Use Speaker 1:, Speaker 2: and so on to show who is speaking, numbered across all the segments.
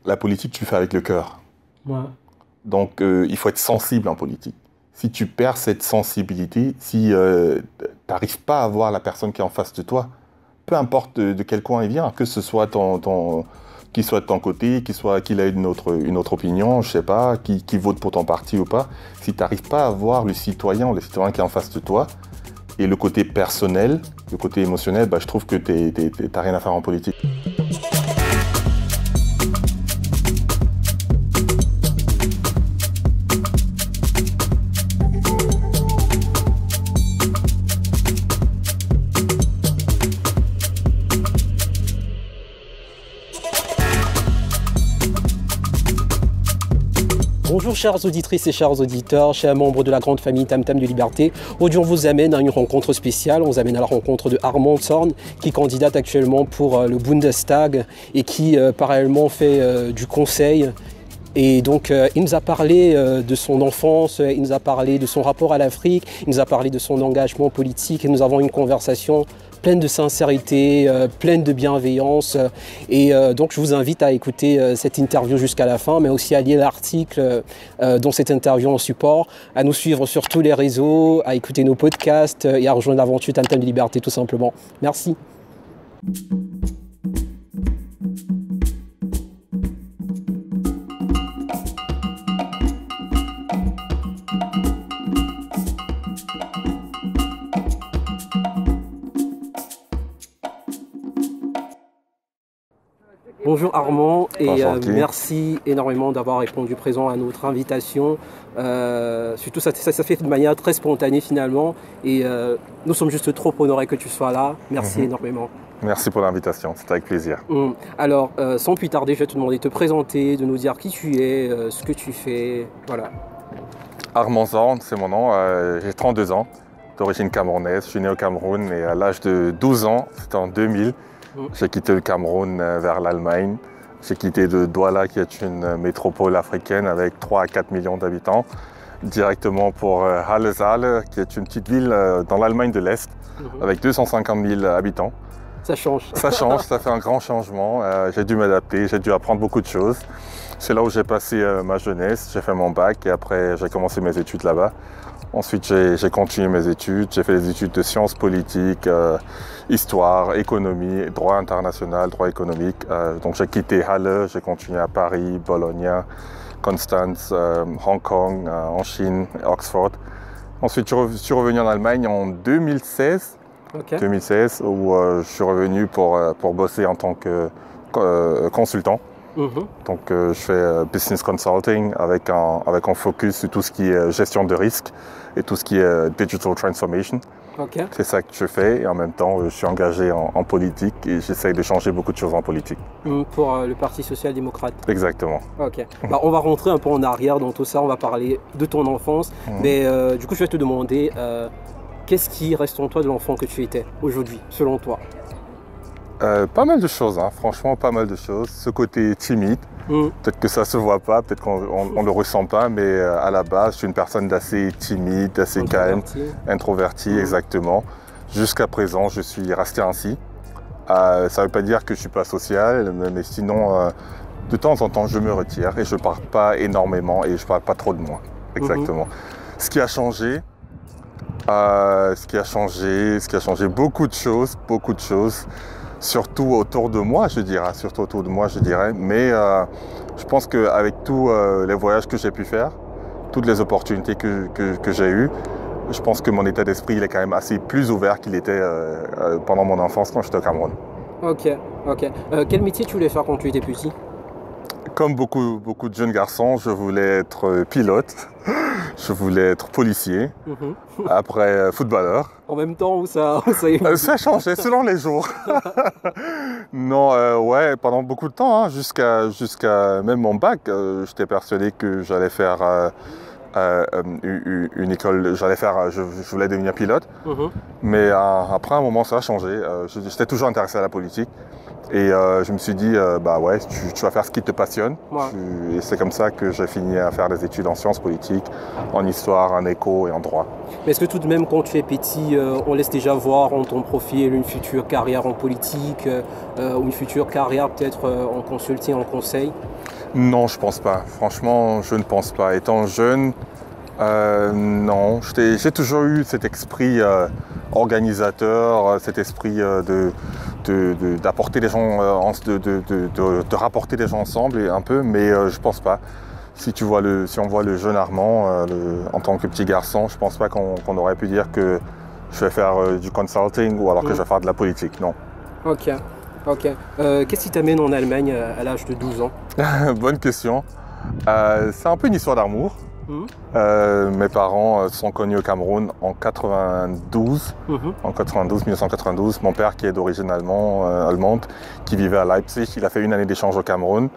Speaker 1: La politique, tu fais avec le cœur.
Speaker 2: Ouais.
Speaker 1: Donc, il faut être sensible en politique. Si tu perds cette sensibilité, si tu n'arrives pas à voir la personne qui est en face de toi, peu importe de quel coin il vient, que ce soit qu'il soit de ton côté, qu'il ait une autre opinion, je sais pas, qui vote pour ton parti ou pas, si tu n'arrives pas à voir le citoyen qui est en face de toi, et le côté personnel, le côté émotionnel, bah, je trouve que tu n'as rien à faire en politique.
Speaker 2: Bonjour chères auditrices et chers auditeurs, chers membres de la grande famille Tam Tam de Liberté. Aujourd'hui on vous amène à une rencontre spéciale, on vous amène à la rencontre de Armand Zorn qui candidate actuellement pour le Bundestag et qui parallèlement fait du conseil. Et donc il nous a parlé de son enfance, il nous a parlé de son rapport à l'Afrique, il nous a parlé de son engagement politique et nous avons une conversation pleine de sincérité, pleine de bienveillance. Et donc je vous invite à écouter cette interview jusqu'à la fin, mais aussi à lire l'article dont cette interview en support, à nous suivre sur tous les réseaux, à écouter nos podcasts et à rejoindre l'aventure Tam Tam de Liberté tout simplement. Merci. Bonjour Armand et merci énormément d'avoir répondu présent à notre invitation. Surtout ça fait de manière très spontanée finalement et nous sommes juste trop honorés que tu sois là. Merci énormément.
Speaker 1: Merci pour l'invitation, c'est avec plaisir.
Speaker 2: Alors sans plus tarder, je vais te demander de te présenter, de nous dire qui tu es, ce que tu fais. Voilà.
Speaker 1: Armand Zorn, c'est mon nom, j'ai 32 ans, d'origine camerounaise, je suis né au Cameroun et à l'âge de 12 ans, c'était en 2000, j'ai quitté le Cameroun vers l'Allemagne. J'ai quitté de Douala, qui est une métropole africaine avec 3 à 4 millions d'habitants, directement pour Halle-Saale, qui est une petite ville dans l'Allemagne de l'Est, avec 250 000 habitants.
Speaker 2: Ça change.
Speaker 1: Ça change, ça fait un grand changement. J'ai dû m'adapter, j'ai dû apprendre beaucoup de choses. C'est là où j'ai passé ma jeunesse, j'ai fait mon bac et après j'ai commencé mes études là-bas. Ensuite, j'ai continué mes études, j'ai fait des études de sciences politiques, histoire, économie, droit international, droit économique. Donc j'ai quitté Halle, j'ai continué à Paris, Bologne, Constance, Hong Kong, en Chine, Oxford. Ensuite, je suis revenu en Allemagne en 2016, 2016 où je suis revenu pour bosser en tant que consultant. Donc je fais business consulting avec un focus sur tout ce qui est gestion de risque et tout ce qui est digital transformation. C'est ça que je fais et en même temps je suis engagé en politique et j'essaye de changer beaucoup de choses en politique.
Speaker 2: Pour le Parti social-démocrate.
Speaker 1: Exactement.
Speaker 2: Bah, on va rentrer un peu en arrière dans tout ça, on va parler de ton enfance. Mais du coup je vais te demander, qu'est-ce qui reste en toi de l'enfant que tu étais aujourd'hui, selon toi?
Speaker 1: Pas mal de choses, hein. Franchement pas mal de choses. Ce côté timide, peut-être que ça se voit pas, peut-être qu'on le ressent pas, mais à la base, je suis une personne d'assez timide, d'assez calme, introvertie, exactement. Jusqu'à présent, je suis resté ainsi. Ça ne veut pas dire que je suis pas social, mais sinon, de temps en temps, je me retire et je parle pas énormément et je parle pas trop de moi. Exactement. Ce qui a changé, beaucoup de choses. Surtout autour de moi, je dirais. Mais je pense qu'avec tous les voyages que j'ai pu faire, toutes les opportunités que j'ai eues, je pense que mon état d'esprit il est quand même assez plus ouvert qu'il était pendant mon enfance quand j'étais au Cameroun.
Speaker 2: Quel métier tu voulais faire quand tu étais petit?
Speaker 1: Comme beaucoup de jeunes garçons, je voulais être pilote, je voulais être policier, après footballeur.
Speaker 2: En même temps où ça
Speaker 1: ça changeait selon les jours. Non, ouais, pendant beaucoup de temps, hein, jusqu'à même mon bac, j'étais persuadé que j'allais faire une école, je voulais devenir pilote. Mais après un moment, ça a changé. J'étais toujours intéressé à la politique. Et je me suis dit, bah ouais, tu vas faire ce qui te passionne. Et c'est comme ça que j'ai fini à faire des études en sciences politiques, en histoire, en éco et en droit.
Speaker 2: Mais est-ce que tout de même, quand tu es petit, on laisse déjà voir en ton profil une future carrière en politique ou une future carrière peut-être en consulting, en conseil?
Speaker 1: Non, je pense pas. Franchement, je ne pense pas. Étant jeune, non. J'ai toujours eu cet esprit organisateur, cet esprit d'apporter les gens, de rapporter les gens ensemble un peu, mais je pense pas. Si on voit le jeune Armand en tant que petit garçon, je pense pas qu'on aurait pu dire que je vais faire du consulting ou alors que je vais faire de la politique, non.
Speaker 2: Ok, ok. Qu'est-ce qui t'amène en Allemagne à l'âge de 12 ans?
Speaker 1: Bonne question. C'est un peu une histoire d'amour. Mes parents sont connus au Cameroun en 92, 1992. Mon père qui est d'origine allemande, qui vivait à Leipzig, il a fait une année d'échange au Cameroun,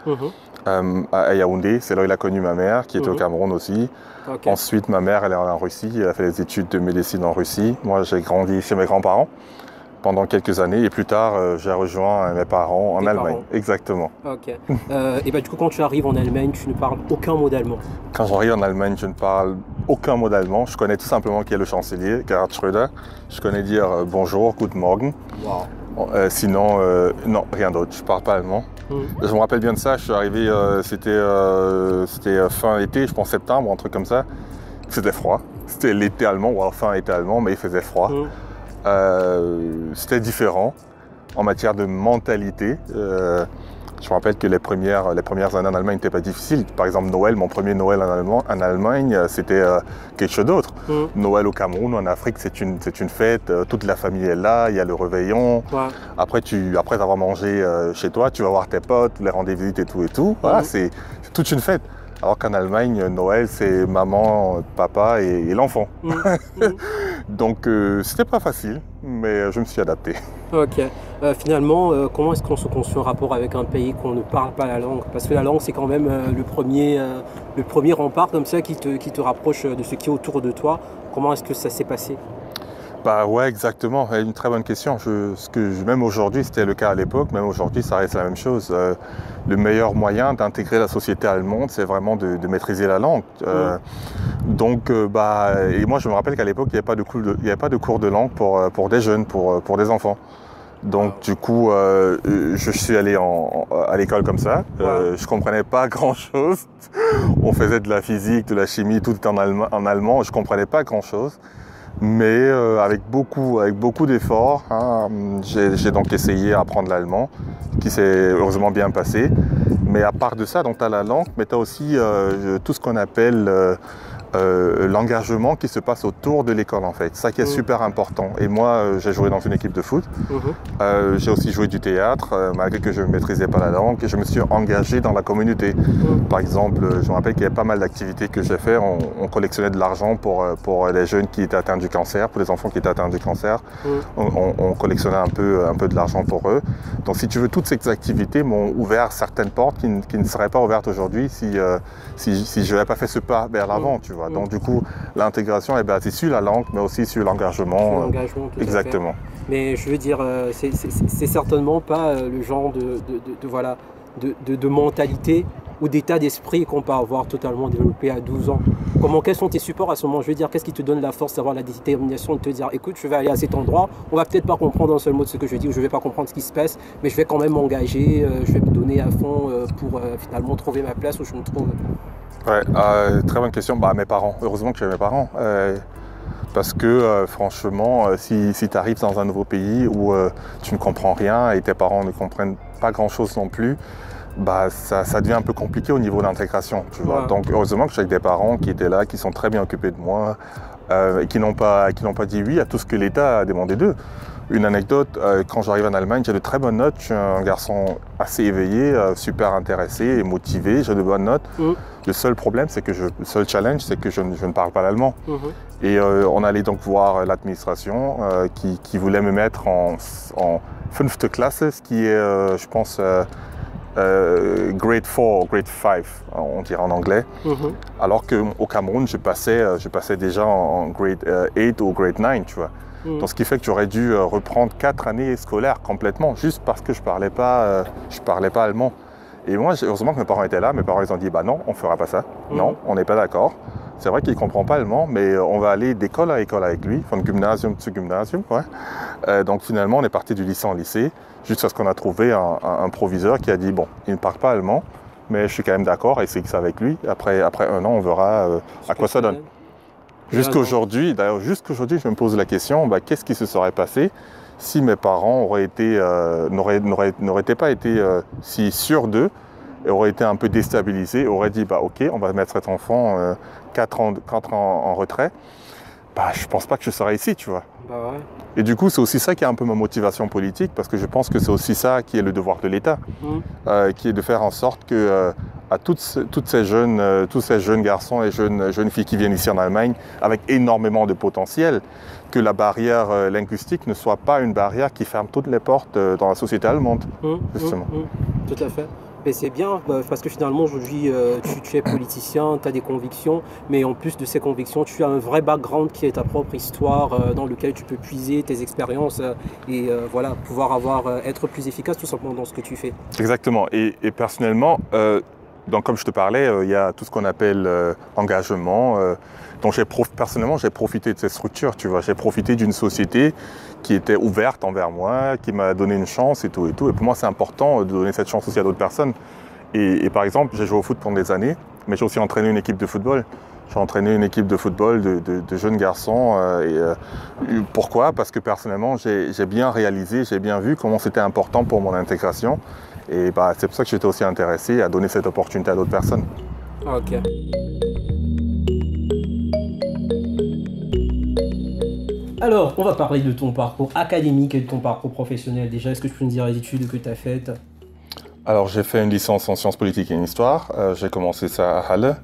Speaker 1: à Yaoundé. C'est là où il a connu ma mère, qui était au Cameroun aussi. Okay. Ensuite, ma mère, elle est en Russie, elle a fait des études de médecine en Russie. Moi, j'ai grandi chez mes grands-parents pendant quelques années et plus tard, j'ai rejoint mes parents en Allemagne. Exactement.
Speaker 2: Ok. Et du coup, quand tu arrives en Allemagne, tu ne parles aucun mot d'allemand?
Speaker 1: Quand j'arrive en Allemagne, je ne parle aucun mot d'allemand. Je connais tout simplement qui est le chancelier, Gerhard Schröder. Je connais dire bonjour, guten Morgen.
Speaker 2: Wow.
Speaker 1: Sinon, non, rien d'autre. Je ne parle pas allemand. Je me rappelle bien de ça. Je suis arrivé, c'était fin été, je pense septembre, un truc comme ça. C'était froid. C'était l'été allemand, ou alors fin été allemand, mais il faisait froid. C'était différent en matière de mentalité. Je me rappelle que les premières années en Allemagne n'étaient pas difficiles. Par exemple, Noël, mon premier Noël en Allemagne, c'était quelque chose d'autre. Noël au Cameroun, en Afrique, c'est une fête. Toute la famille est là, il y a le réveillon. Après avoir mangé chez toi, tu vas voir tes potes, les rendre des visites et tout. Voilà, c'est toute une fête. Alors qu'en Allemagne, Noël, c'est maman, papa et l'enfant. Donc, c'était pas facile, mais je me suis adapté.
Speaker 2: Ok. Finalement, comment est-ce qu'on se construit un rapport avec un pays qu'on ne parle pas la langue? Parce que la langue, c'est quand même le premier rempart comme ça qui te rapproche de ce qui est autour de toi. Comment est-ce que ça s'est passé?
Speaker 1: Bah ouais, exactement. Une très bonne question. Même aujourd'hui, c'était le cas à l'époque, même aujourd'hui, ça reste la même chose. Le meilleur moyen d'intégrer la société allemande, c'est vraiment de maîtriser la langue. Donc, et moi, je me rappelle qu'à l'époque, il n'y avait pas de cours de langue pour des jeunes, pour des enfants. Donc, du coup, je suis allé à l'école comme ça. Je comprenais pas grand-chose. On faisait de la physique, de la chimie, tout était en allemand. Je comprenais pas grand-chose. Mais avec beaucoup d'efforts, j'ai donc essayé d'apprendre l'allemand, qui s'est heureusement bien passé. Mais à part de ça, tu as la langue, mais tu as aussi tout ce qu'on appelle l'engagement qui se passe autour de l'école en fait. Ça qui est super important. Et moi, j'ai joué dans une équipe de foot. J'ai aussi joué du théâtre, malgré que je ne maîtrisais pas la langue. Et je me suis engagé dans la communauté. Par exemple, je me rappelle qu'il y avait pas mal d'activités que j'ai fait. On collectionnait de l'argent pour les jeunes qui étaient atteints du cancer, pour les enfants qui étaient atteints du cancer. On collectionnait un peu de l'argent pour eux. Donc si tu veux, toutes ces activités m'ont ouvert certaines portes qui ne seraient pas ouvertes aujourd'hui si je n'avais pas fait ce pas vers l'avant, tu vois. Donc du coup, l'intégration est basée sur la langue, mais aussi sur l'engagement. Exactement.
Speaker 2: Mais je veux dire, c'est certainement pas le genre de mentalité ou d'état d'esprit qu'on peut avoir totalement développé à 12 ans. Quels sont tes supports à ce moment? Je veux dire, qu'est-ce qui te donne la force d'avoir la détermination de te dire, écoute, je vais aller à cet endroit, on va peut-être pas comprendre un seul mot de ce que je dis, ou je vais pas comprendre ce qui se passe, mais je vais quand même m'engager, je vais me donner à fond pour finalement trouver ma place où je me trouve.
Speaker 1: Ouais, très bonne question. Mes parents, heureusement que j'ai mes parents. Parce que franchement, si tu arrives dans un nouveau pays où tu ne comprends rien et tes parents ne comprennent pas grand-chose non plus, ça devient un peu compliqué au niveau de l'intégration, tu vois. Donc heureusement que j'ai des parents qui étaient là, qui sont très bien occupés de moi, et qui n'ont pas dit oui à tout ce que l'État a demandé d'eux. Une anecdote, quand j'arrive en Allemagne, j'ai de très bonnes notes. Je suis un garçon assez éveillé, super intéressé et motivé. J'ai de bonnes notes. Le seul problème, le seul challenge, c'est que je ne parle pas l'allemand. Et on allait donc voir l'administration qui voulait me mettre en 5e classe, ce qui est, je pense, grade 4, grade 5, on dirait en anglais. Alors qu'au Cameroun, je passais déjà en grade 8 ou grade 9, tu vois. Donc, ce qui fait que j'aurais dû reprendre 4 années scolaires complètement, juste parce que je parlais pas allemand. Et moi, heureusement que mes parents étaient là. Mes parents, ils ont dit, non, on fera pas ça. Non, on n'est pas d'accord. C'est vrai qu'il ne comprend pas allemand, mais on va aller d'école à école avec lui, von Gymnasium zu Gymnasium. Donc finalement, on est parti du lycée en lycée, jusqu'à ce qu'on a trouvé un proviseur qui a dit, bon, il ne parle pas allemand, mais je suis quand même d'accord et c'est avec lui. Après 1 an, on verra à quoi ça donne. Jusqu'aujourd'hui, d'ailleurs, je me pose la question, qu'est-ce qui se serait passé si mes parents n'auraient pas été si sûrs d'eux et auraient été un peu déstabilisés, auraient dit, ok, on va mettre cet enfant 4 ans en retrait. Je pense pas que je serais ici, tu vois.
Speaker 2: Ouais.
Speaker 1: Et du coup, c'est aussi ça qui est un peu ma motivation politique, parce que je pense que c'est aussi ça qui est le devoir de l'État, qui est de faire en sorte que à tous ces jeunes garçons et jeunes filles qui viennent ici en Allemagne, avec énormément de potentiel, que la barrière linguistique ne soit pas une barrière qui ferme toutes les portes dans la société allemande, justement.
Speaker 2: Tout à fait. Mais c'est bien parce que finalement aujourd'hui tu es politicien, tu as des convictions, mais en plus de ces convictions, tu as un vrai background qui est ta propre histoire dans lequel tu peux puiser tes expériences et voilà, pouvoir être plus efficace tout simplement dans ce que tu fais.
Speaker 1: Exactement. Et personnellement, donc comme je te parlais, il y a tout ce qu'on appelle engagement. Donc personnellement, j'ai profité de cette structure, tu vois. J'ai profité d'une société qui était ouverte envers moi, qui m'a donné une chance et tout. Et pour moi, c'est important de donner cette chance aussi à d'autres personnes. Et par exemple, j'ai joué au foot pendant des années, mais j'ai aussi entraîné une équipe de football. J'ai entraîné une équipe de football de jeunes garçons. Pourquoi? Parce que personnellement, j'ai bien réalisé, j'ai bien vu comment c'était important pour mon intégration. Et c'est pour ça que j'étais aussi intéressé à donner cette opportunité à d'autres personnes.
Speaker 2: Ok. Alors, on va parler de ton parcours académique et de ton parcours professionnel. Déjà, est-ce que tu peux nous dire les études que tu as faites?
Speaker 1: Alors, j'ai fait une licence en sciences politiques et en histoire. J'ai commencé ça à Halle.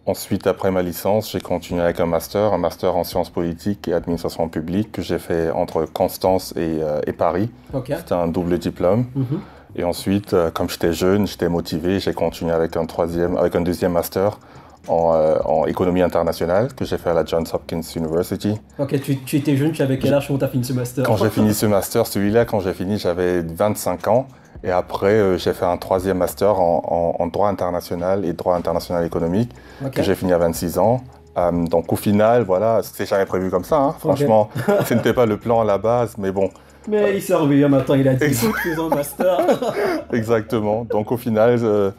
Speaker 1: Ensuite, après ma licence, j'ai continué avec un master en sciences politiques et administration publique que j'ai fait entre Constance et Paris.
Speaker 2: Okay.
Speaker 1: C'était un double diplôme. Et ensuite, comme j'étais jeune, j'étais motivé, j'ai continué avec un deuxième master en économie internationale que j'ai fait à la Johns Hopkins University.
Speaker 2: Ok, tu étais jeune, tu avais quel âge quand tu as fini ce master?
Speaker 1: Quand j'ai fini ce master, j'avais 25 ans. Et après, j'ai fait un troisième master en droit international et droit international économique que j'ai fini à 26 ans. Donc au final, voilà, c'était jamais prévu comme ça. Franchement, ce n'était pas le plan à la base, mais bon.
Speaker 2: Mais il s'est réveillé un matin, il a dit fais un master.
Speaker 1: Exactement. Donc au final,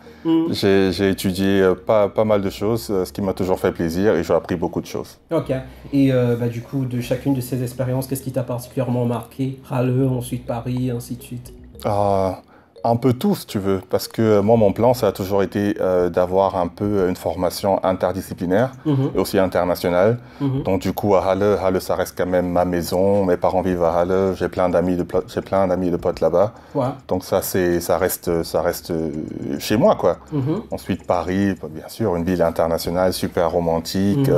Speaker 1: j'ai étudié pas mal de choses, ce qui m'a toujours fait plaisir et j'ai appris beaucoup de choses.
Speaker 2: Ok. Et du coup, de chacune de ces expériences, qu'est-ce qui t'a particulièrement marqué? Halle, ensuite Paris, ainsi de suite.
Speaker 1: Un peu tout, si tu veux, parce que moi, mon plan, ça a toujours été d'avoir un peu une formation interdisciplinaire et aussi internationale. Donc, du coup, à Halle, ça reste quand même ma maison. Mes parents vivent à Halle. J'ai plein d'amis de potes là-bas. Ouais. Donc, ça reste chez moi, quoi. Ensuite, Paris, bien sûr, une ville internationale super romantique.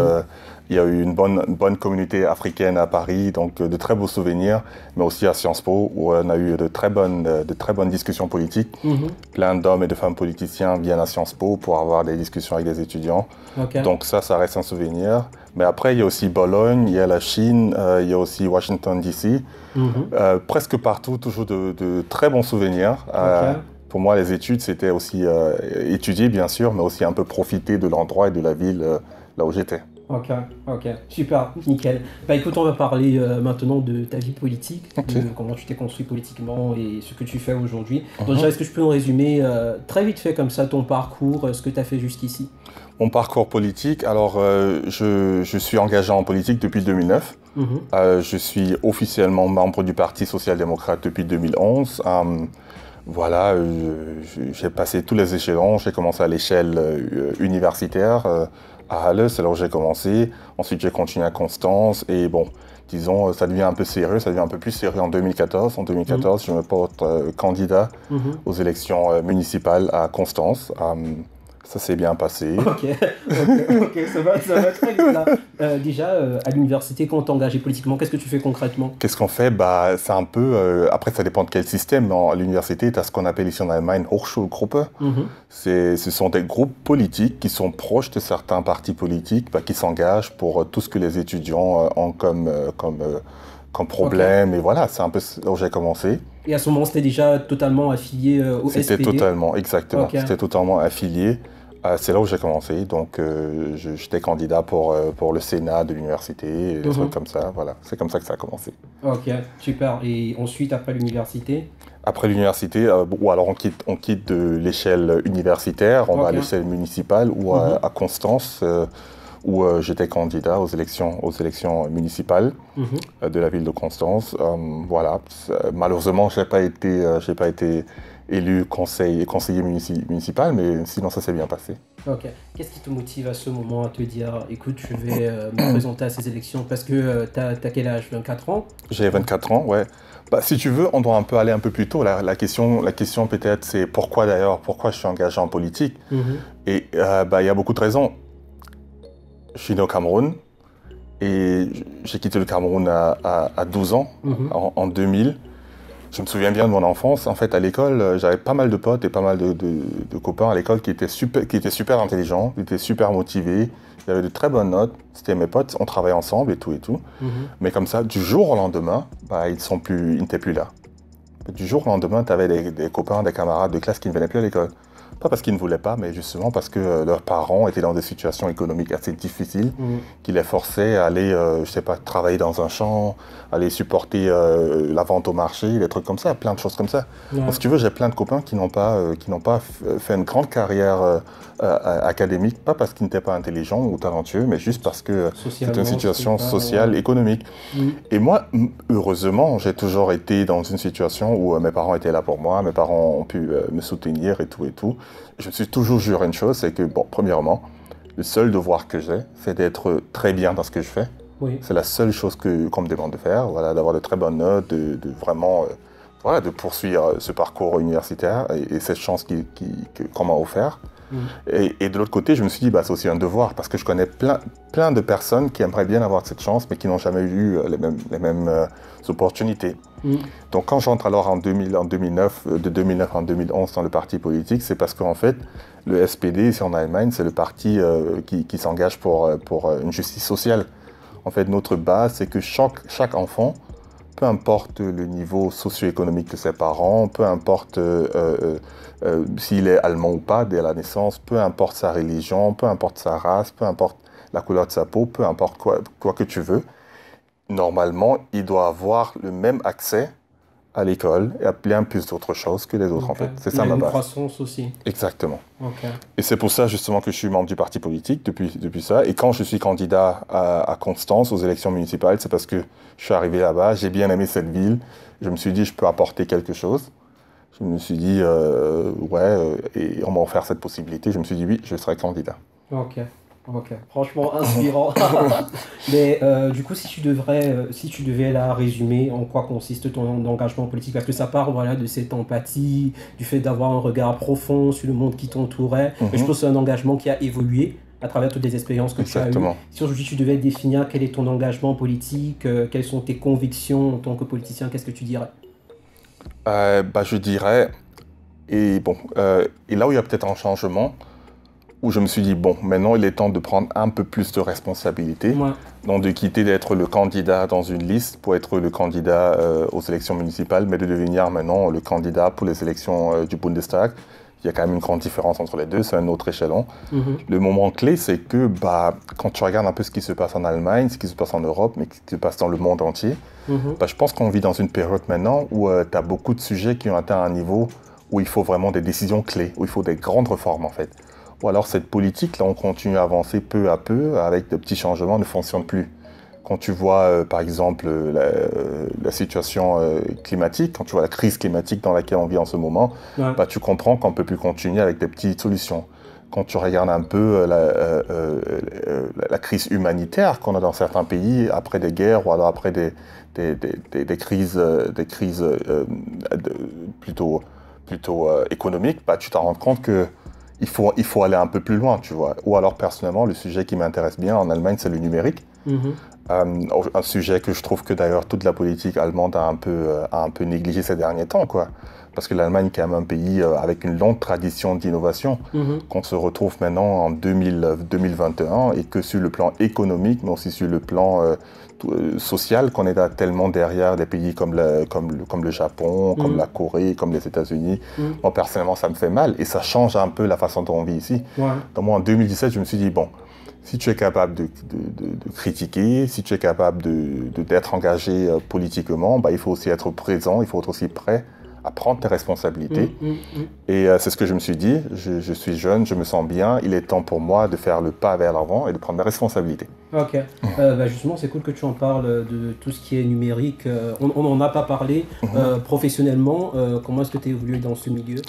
Speaker 1: Il y a eu une bonne communauté africaine à Paris, donc de très beaux souvenirs, mais aussi à Sciences Po, où on a eu de très bonnes discussions politiques. Plein d'hommes et de femmes politiciens viennent à Sciences Po pour avoir des discussions avec des étudiants. Okay. Donc ça reste un souvenir. Mais après, il y a aussi Bologne, il y a la Chine, il y a aussi Washington, D.C. Presque partout, toujours de très bons souvenirs. Okay. Pour moi, les études, c'était aussi étudier, bien sûr, mais aussi un peu profiter de l'endroit et de la ville là où j'étais.
Speaker 2: Ok, super, nickel. Écoute, on va parler maintenant de ta vie politique, de comment tu t'es construit politiquement et ce que tu fais aujourd'hui. Donc déjà, est-ce que je peux nous résumer très vite fait comme ça ton parcours, ce que tu as fait jusqu'ici?
Speaker 1: Mon parcours politique, alors je suis engagé en politique depuis 2009. Je suis officiellement membre du Parti social-démocrate depuis 2011. Voilà, j'ai passé tous les échelons. J'ai commencé à l'échelle universitaire à Halle, c'est là où j'ai commencé. Ensuite, j'ai continué à Constance et bon, disons, ça devient un peu sérieux, ça devient un peu plus sérieux en 2014. En 2014, je me porte candidat aux élections municipales à Constance. Ça s'est bien passé.
Speaker 2: Ok, ça va très vite là. Déjà, à l'université, quand t'es engagé politiquement, qu'est-ce que tu fais concrètement?
Speaker 1: Qu'est-ce qu'on fait? C'est un peu... après, ça dépend de quel système. Mais à l'université, tu as ce qu'on appelle ici en Allemagne Hochschulgruppe. Ce sont des groupes politiques qui sont proches de certains partis politiques qui s'engagent pour tout ce que les étudiants ont comme problème. Et voilà, c'est un peu là où j'ai commencé.
Speaker 2: Et à ce moment, c'était déjà totalement affilié au SPD?
Speaker 1: C'était totalement, exactement. C'était totalement affilié. C'est là où j'ai commencé. Donc, j'étais candidat pour le Sénat de l'université, des trucs comme ça. Voilà, c'est comme ça que ça a commencé.
Speaker 2: Ok, super. Et ensuite, après l'université?
Speaker 1: Après l'université, ou alors on quitte de l'échelle universitaire, on va à l'échelle municipale ou à Constance, où j'étais candidat aux élections municipales de la ville de Constance. Voilà. Malheureusement, j'ai pas été élu conseiller municipal, mais sinon ça s'est bien passé.
Speaker 2: Ok. Qu'est-ce qui te motive à ce moment à te dire, écoute, je vais me présenter à ces élections? Parce que t'as quel âge? 24 ans?
Speaker 1: J'ai 24 ans, ouais. Bah, si tu veux, on doit aller un peu plus tôt. La question peut-être, c'est pourquoi je suis engagé en politique. Et il y a beaucoup de raisons. Je suis né au Cameroun et j'ai quitté le Cameroun à 12 ans, en 2000. Je me souviens bien de mon enfance. En fait, à l'école, j'avais pas mal de potes et pas mal de copains à l'école qui étaient super intelligents, qui étaient super motivés. Ils avaient de très bonnes notes. C'était mes potes, on travaillait ensemble et tout et tout. Mais comme ça, du jour au lendemain, ils n'étaient plus là. Du jour au lendemain, tu avais des copains, des camarades de classe qui ne venaient plus à l'école. Pas parce qu'ils ne voulaient pas, mais justement parce que leurs parents étaient dans des situations économiques assez difficiles qui les forçaient à aller, travailler dans un champ, aller supporter la vente au marché, des trucs comme ça, plein de choses comme ça. Donc, si tu veux, j'ai plein de copains qui n'ont pas fait une grande carrière académique, pas parce qu'ils n'étaient pas intelligents ou talentueux, mais juste parce que c'était une situation sociale, économique. Et moi, heureusement, j'ai toujours été dans une situation où mes parents étaient là pour moi, mes parents ont pu me soutenir et tout et tout. Je me suis toujours juré une chose, c'est que, premièrement, le seul devoir que j'ai, c'est d'être très bien dans ce que je fais. C'est la seule chose qu'on me demande de faire, voilà, d'avoir de très bonnes notes, de vraiment de poursuivre ce parcours universitaire et cette chance qu'on m'a offert. Et de l'autre côté, je me suis dit, c'est aussi un devoir, parce que je connais plein de personnes qui aimeraient bien avoir cette chance, mais qui n'ont jamais eu les mêmes opportunités. Donc quand j'entre alors en 2009, de 2009 en 2011 dans le parti politique, c'est parce qu'en fait, le SPD, ici en Allemagne, c'est le parti qui s'engage pour une justice sociale. En fait, notre base, c'est que chaque enfant, peu importe le niveau socio-économique de ses parents, peu importe s'il est allemand ou pas dès la naissance, peu importe sa religion, peu importe sa race, peu importe la couleur de sa peau, peu importe quoi que tu veux, normalement, il doit avoir le même accès à l'école et à bien plus d'autres choses que les autres, en fait. C'est ça ma base.
Speaker 2: Il y a une croissance aussi.
Speaker 1: Exactement. Et c'est pour ça, justement, que je suis membre du parti politique depuis ça. Et quand je suis candidat à Constance aux élections municipales, c'est parce que je suis arrivé là-bas, j'ai bien aimé cette ville. Je me suis dit, je peux apporter quelque chose. Je me suis dit, et on m'a offert cette possibilité. Je me suis dit, oui, je serai candidat.
Speaker 2: Ok, franchement inspirant. Mais du coup, si tu devais là résumer en quoi consiste ton engagement politique, parce que ça part de cette empathie, du fait d'avoir un regard profond sur le monde qui t'entourait. Et je pense que c'est un engagement qui a évolué à travers toutes les expériences que tu as eues. Si aujourd'hui tu devais définir quel est ton engagement politique, quelles sont tes convictions en tant que politicien, qu'est-ce que tu dirais?
Speaker 1: Je dirais, et là où il y a peut-être un changement, où je me suis dit, maintenant il est temps de prendre un peu plus de responsabilité, donc de quitter d'être le candidat dans une liste pour être le candidat aux élections municipales, mais de devenir maintenant le candidat pour les élections du Bundestag. Il y a quand même une grande différence entre les deux, c'est un autre échelon. Le moment clé, c'est que quand tu regardes un peu ce qui se passe en Allemagne, ce qui se passe en Europe, mais ce qui se passe dans le monde entier, je pense qu'on vit dans une période maintenant où tu as beaucoup de sujets qui ont atteint un niveau où il faut vraiment des décisions clés, où il faut des grandes réformes en fait. Ou alors cette politique, là, on continue à avancer peu à peu avec de petits changements, ne fonctionne plus. Quand tu vois, par exemple, la situation climatique, quand tu vois la crise climatique dans laquelle on vit en ce moment, tu comprends qu'on ne peut plus continuer avec des petites solutions. Quand tu regardes un peu la crise humanitaire qu'on a dans certains pays, après des guerres ou alors après des crises plutôt économiques, tu t'en rends compte que il faut aller un peu plus loin, tu vois. Ou alors, personnellement, le sujet qui m'intéresse bien en Allemagne, c'est le numérique. Un sujet que je trouve que d'ailleurs toute la politique allemande a un peu négligé ces derniers temps, quoi. Parce que l'Allemagne est quand même un pays avec une longue tradition d'innovation, qu'on se retrouve maintenant en 2021 et que sur le plan économique, mais aussi sur le plan social, qu'on est là tellement derrière des pays comme le Japon, comme la Corée, comme les États-Unis. Moi, personnellement, ça me fait mal et ça change un peu la façon dont on vit ici. Donc moi, en 2017, je me suis dit, bon, si tu es capable de critiquer, si tu es capable d'être engagé politiquement, bah, il faut aussi être présent, il faut être aussi prêt à prendre tes responsabilités. Et c'est ce que je me suis dit, je suis jeune, je me sens bien, il est temps pour moi de faire le pas vers l'avant et de prendre mes responsabilités.
Speaker 2: Ok, justement c'est cool que tu en parles de tout ce qui est numérique. On n'en a pas parlé professionnellement. Comment est-ce que tu as évolué dans ce milieu?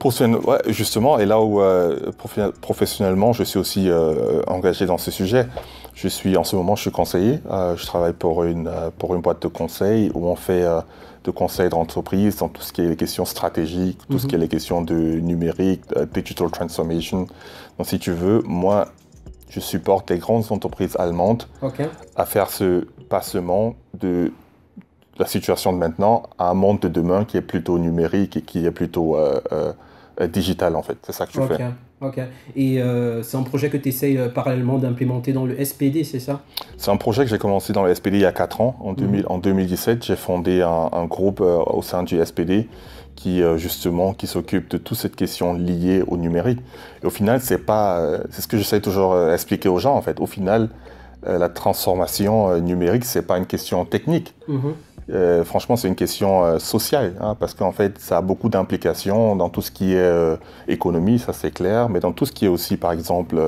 Speaker 1: Ouais, justement, et là où professionnellement, je suis aussi engagé dans ce sujet. En ce moment, je suis conseiller. Je travaille pour une boîte de conseil où on fait de conseils d'entreprise dans tout ce qui est les questions stratégiques, tout ce qui est les questions de numérique, digital transformation. Donc, si tu veux, moi, je supporte les grandes entreprises allemandes à faire ce passement de la situation de maintenant à un monde de demain qui est plutôt numérique et qui est plutôt digital, en fait. C'est ça que je fais.
Speaker 2: Ok. Et c'est un projet que tu essayes parallèlement d'implémenter dans le SPD, c'est ça?
Speaker 1: C'est un projet que j'ai commencé dans le SPD il y a 4 ans. En 2017, j'ai fondé un groupe au sein du SPD qui s'occupe de toute cette question liée au numérique. Et au final, c'est ce que j'essaie toujours d'expliquer aux gens, en fait. Au final, la transformation numérique, c'est pas une question technique. Franchement, c'est une question sociale, hein, parce qu'en fait, ça a beaucoup d'implications dans tout ce qui est économie, ça c'est clair, mais dans tout ce qui est aussi, par exemple,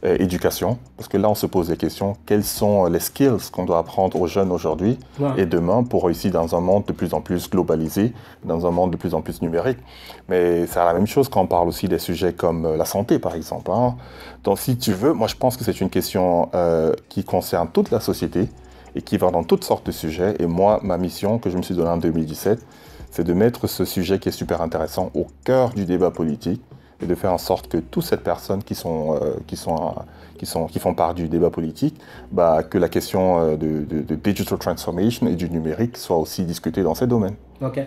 Speaker 1: éducation. Parce que là, on se pose des questions. Quels sont les skills qu'on doit apprendre aux jeunes aujourd'hui et demain pour réussir dans un monde de plus en plus globalisé, dans un monde de plus en plus numérique? Mais c'est la même chose quand on parle aussi des sujets comme la santé, par exemple. Hein. Donc, si tu veux, moi, je pense que c'est une question qui concerne toute la société et qui va dans toutes sortes de sujets. Et moi, ma mission que je me suis donnée en 2017, c'est de mettre ce sujet qui est super intéressant au cœur du débat politique et de faire en sorte que toutes ces personnes qui font part du débat politique, que la question de digital transformation et du numérique soit aussi discutée dans ces domaines.
Speaker 2: Ok.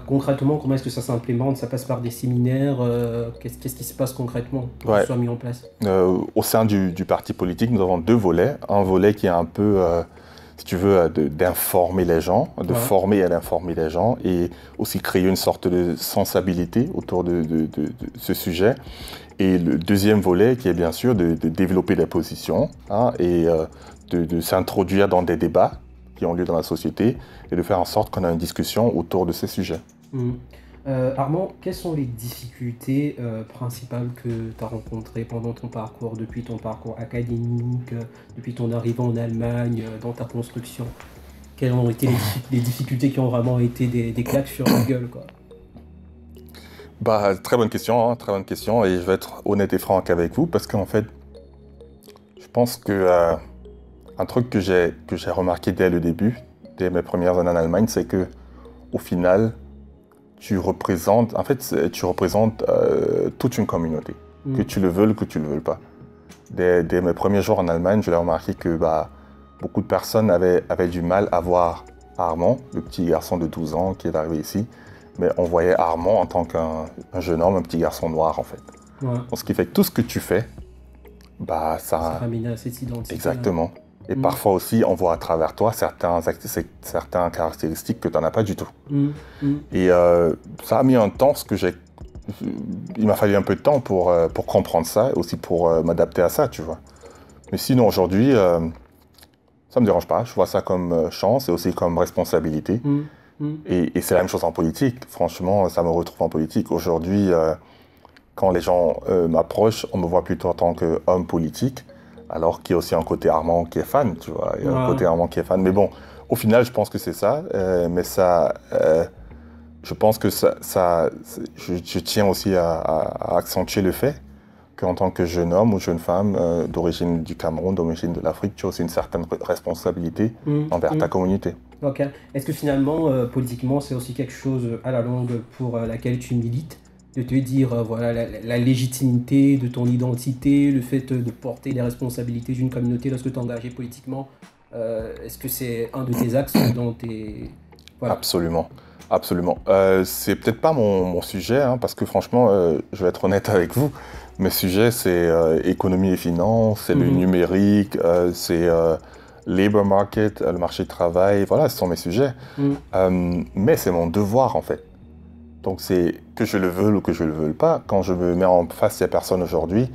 Speaker 2: Concrètement, comment est-ce que ça s'implémente? Ça passe par des séminaires? Qu'est-ce qui se passe concrètement pour que ça soit mis en place?
Speaker 1: Au sein du parti politique, nous avons 2 volets. Un volet qui est un peu... si tu veux, d'informer les gens, de former et d'informer les gens et aussi créer une sorte de sensibilité autour de ce sujet. Et le deuxième volet qui est bien sûr de développer des positions et de s'introduire dans des débats qui ont lieu dans la société et de faire en sorte qu'on a une discussion autour de ces sujets.
Speaker 2: Armand, quelles sont les difficultés principales que tu as rencontrées pendant ton parcours, depuis ton parcours académique, depuis ton arrivée en Allemagne, dans ta construction? Quelles ont été les difficultés qui ont vraiment été des claques sur la gueule, quoi?
Speaker 1: Très bonne question, très bonne question. Et je vais être honnête et franc avec vous parce qu'en fait, je pense que un truc que j'ai remarqué dès le début, dès mes premières années en Allemagne, c'est que au final, tu représentes toute une communauté, que tu le veuilles ou que tu ne le veuilles pas. Dès mes premiers jours en Allemagne, je l'ai remarqué que beaucoup de personnes avaient du mal à voir Armand, le petit garçon de 12 ans qui est arrivé ici, mais on voyait Armand en tant qu'un jeune homme, un petit garçon noir en fait. Donc, ce qui fait que tout ce que tu fais, ça
Speaker 2: ramène à cette identité.
Speaker 1: Exactement. Et parfois aussi, on voit à travers toi certaines caractéristiques que tu n'en as pas du tout. Et ça a mis un temps, il m'a fallu un peu de temps pour comprendre ça, et aussi pour m'adapter à ça, tu vois. Mais sinon, aujourd'hui, ça ne me dérange pas. Je vois ça comme chance et aussi comme responsabilité. Et c'est la même chose en politique. Franchement, ça me retrouve en politique. Aujourd'hui, quand les gens m'approchent, on me voit plutôt en tant qu'homme politique. Alors qu'il y a aussi un côté Armand qui est fan, tu vois. Il y a un côté Armand qui est fan. Mais bon, au final, je pense que c'est ça. Mais ça, je pense que je tiens aussi à accentuer le fait qu'en tant que jeune homme ou jeune femme d'origine du Cameroun, d'origine de l'Afrique, tu as aussi une certaine responsabilité envers ta communauté.
Speaker 2: Ok. Est-ce que finalement, politiquement, c'est aussi quelque chose à la longue pour laquelle tu milites? De te dire, la légitimité de ton identité, le fait de porter les responsabilités d'une communauté lorsque tu es engagé politiquement, est-ce que c'est un de tes axes dans tes...
Speaker 1: Absolument. Absolument. C'est peut-être pas mon sujet, hein, parce que franchement, je vais être honnête avec vous, mes sujets, c'est économie et finance, c'est le numérique, c'est labor market, le marché du travail, voilà, ce sont mes sujets. Mais c'est mon devoir, en fait. Donc c'est que je le veuille ou que je le veuille pas, quand je me mets en face de ces personnes aujourd'hui,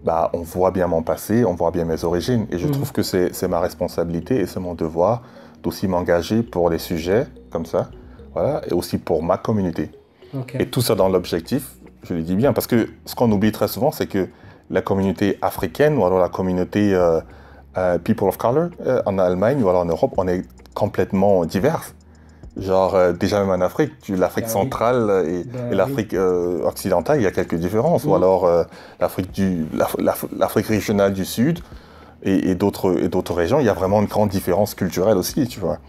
Speaker 1: bah, on voit bien mon passé, on voit bien mes origines. Et je trouve que c'est ma responsabilité et c'est mon devoir d'aussi m'engager pour des sujets comme ça, voilà, et aussi pour ma communauté.
Speaker 2: Okay.
Speaker 1: Et tout ça dans l'objectif, je le dis bien, parce que ce qu'on oublie très souvent, c'est que la communauté africaine ou alors la communauté people of color en Allemagne ou alors en Europe, on est complètement diverses. Genre, déjà même en Afrique, l'Afrique centrale et l'Afrique occidentale, il y a quelques différences. Ou alors l'Afrique régionale du Sud et d'autres régions, il y a vraiment une grande différence culturelle aussi, tu vois.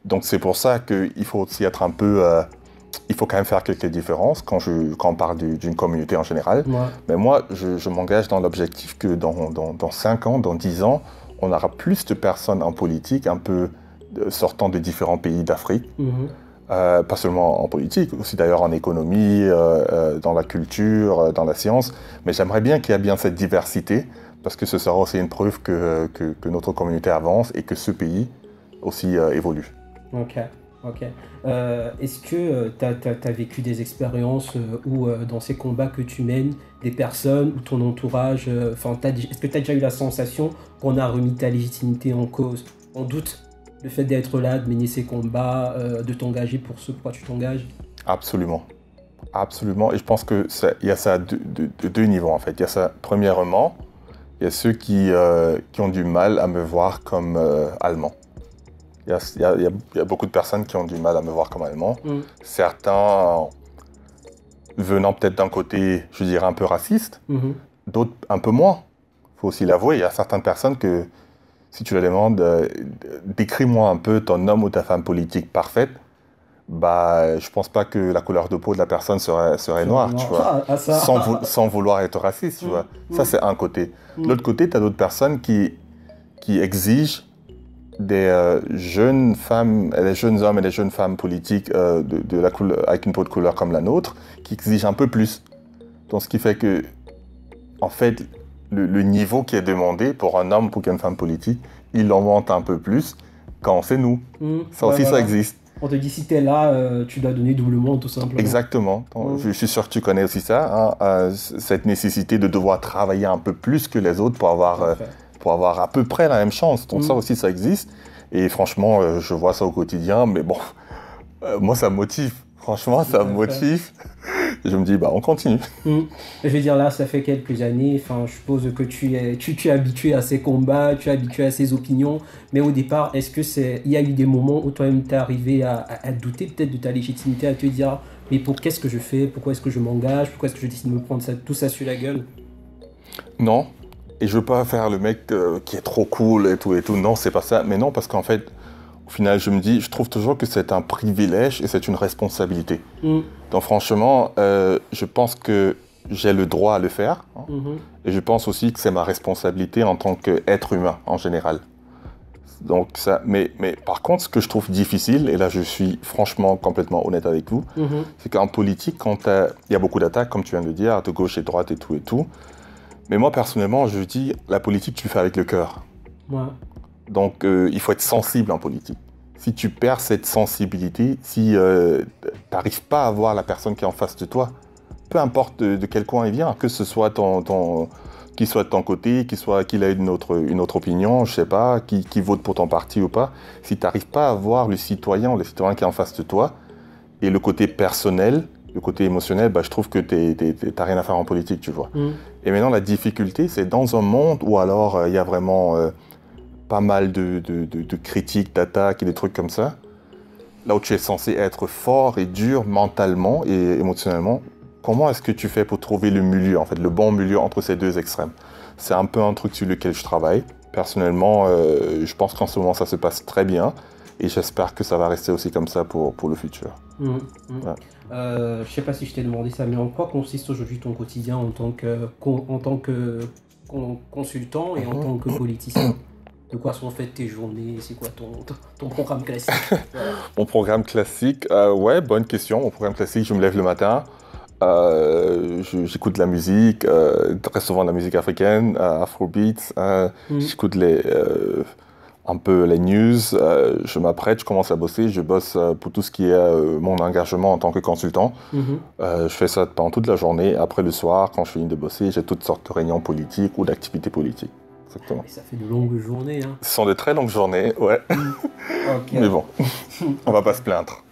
Speaker 1: Donc c'est pour ça qu'il faut aussi être un peu... il faut quand même faire quelques différences quand on parle d'une communauté en général. Ouais. Mais moi, je m'engage dans l'objectif que dans 5 ans, dans 10 ans, on aura plus de personnes en politique, un peu... sortant de différents pays d'Afrique, pas seulement en politique, aussi d'ailleurs en économie, dans la culture, dans la science, mais j'aimerais bien qu'il y ait bien cette diversité, parce que ce sera aussi une preuve que notre communauté avance et que ce pays aussi évolue.
Speaker 2: Ok. Est-ce que tu as vécu des expériences où dans ces combats que tu mènes, des personnes ou ton entourage, est-ce que tu as déjà eu la sensation qu'on a remis ta légitimité en cause, en doute? Le fait d'être là, de mener ces combats, de t'engager pour ce pourquoi tu t'engages?
Speaker 1: Absolument. Absolument. Et je pense qu'il y a ça de deux niveaux, en fait. Il y a ça, premièrement, il y a ceux qui ont du mal à me voir comme allemand. Il y a beaucoup de personnes qui ont du mal à me voir comme allemand. Certains venant peut-être d'un côté, je dirais, un peu raciste. D'autres un peu moins. Il faut aussi l'avouer. Il y a certaines personnes que... Si tu leur demandes, décris-moi un peu ton homme ou ta femme politique parfaite, bah, je pense pas que la couleur de peau de la personne serait noire, tu vois, sans vouloir être raciste, tu vois. Ça, c'est un côté. De l'autre côté, tu as d'autres personnes qui exigent des jeunes femmes, des jeunes hommes et des jeunes femmes politiques avec une peau de couleur comme la nôtre, qui exigent un peu plus. Donc, ce qui fait que, en fait, le niveau qui est demandé pour un homme ou pour une femme politique, il augmente un peu plus quand c'est nous. Ça aussi, voilà. Ça existe.
Speaker 2: On te dit, si t'es là, tu dois donner doublement, tout simplement.
Speaker 1: Exactement. Je suis sûr que tu connais aussi ça, hein, cette nécessité de devoir travailler un peu plus que les autres pour avoir à peu près la même chance. Donc ça aussi, ça existe. Et franchement, je vois ça au quotidien, mais bon, moi, ça me motive. Franchement, ça me motive. Je me dis, bah, on continue.
Speaker 2: Je veux dire, là, ça fait quelques années. Enfin, je suppose que tu es habitué à ces combats, tu es habitué à ces opinions. Mais au départ, est-ce que il y a eu des moments où toi-même t'es arrivé à douter peut-être de ta légitimité, à te dire, mais qu'est-ce que je fais? Pourquoi est-ce que je m'engage? Pourquoi est-ce que je décide de me prendre tout ça sur la gueule?
Speaker 1: Non. Et je veux pas faire le mec qui est trop cool et tout. Non, c'est pas ça. Mais non, parce qu'en fait, au final, je trouve toujours que c'est un privilège et c'est une responsabilité. Donc franchement, je pense que j'ai le droit à le faire. Hein, et je pense aussi que c'est ma responsabilité en tant qu'être humain en général. Donc ça, mais par contre, ce que je trouve difficile, et là je suis franchement complètement honnête avec vous, c'est qu'en politique, il y a beaucoup d'attaques, comme tu viens de dire, de gauche et de droite et tout. Mais moi, personnellement, je dis, la politique, tu le fais avec le cœur.
Speaker 2: Ouais.
Speaker 1: Donc, il faut être sensible en politique. Si tu perds cette sensibilité, si tu n'arrives pas à voir la personne qui est en face de toi, peu importe de quel coin il vient, que ce soit qu'il soit de ton côté, qu'il ait une autre opinion, je sais pas, qui vote pour ton parti ou pas, si tu n'arrives pas à voir le citoyen qui est en face de toi, et le côté personnel, le côté émotionnel, bah, je trouve que t'as rien à faire en politique, tu vois. Et maintenant, la difficulté, c'est dans un monde où alors il y a vraiment pas mal de critiques, d'attaques et des trucs comme ça, là où tu es censé être fort et dur mentalement et émotionnellement, comment est-ce que tu fais pour trouver le milieu, en fait, le bon milieu entre ces deux extrêmes? C'est un peu un truc sur lequel je travaille. Personnellement, je pense qu'en ce moment, ça se passe très bien. Et j'espère que ça va rester aussi comme ça pour le futur. Ouais.
Speaker 2: Je ne sais pas si je t'ai demandé ça, mais en quoi consiste aujourd'hui ton quotidien en tant que consultant et en tant que politicien? De quoi sont faites tes journées? C'est quoi ton programme classique?
Speaker 1: Mon programme classique, ouais, bonne question. Mon programme classique, je me lève le matin, j'écoute de la musique, très souvent de la musique africaine, Afrobeats, j'écoute un peu les news, je m'apprête, je commence à bosser, je bosse pour tout ce qui est mon engagement en tant que consultant. Je fais ça pendant toute la journée. Après le soir, quand je finis de bosser, j'ai toutes sortes de réunions politiques ou d'activités politiques. Exactement.
Speaker 2: Et ça fait de longues journées. Hein.
Speaker 1: Ce sont de très longues journées, ouais.
Speaker 2: Okay.
Speaker 1: Mais bon, on va pas se plaindre.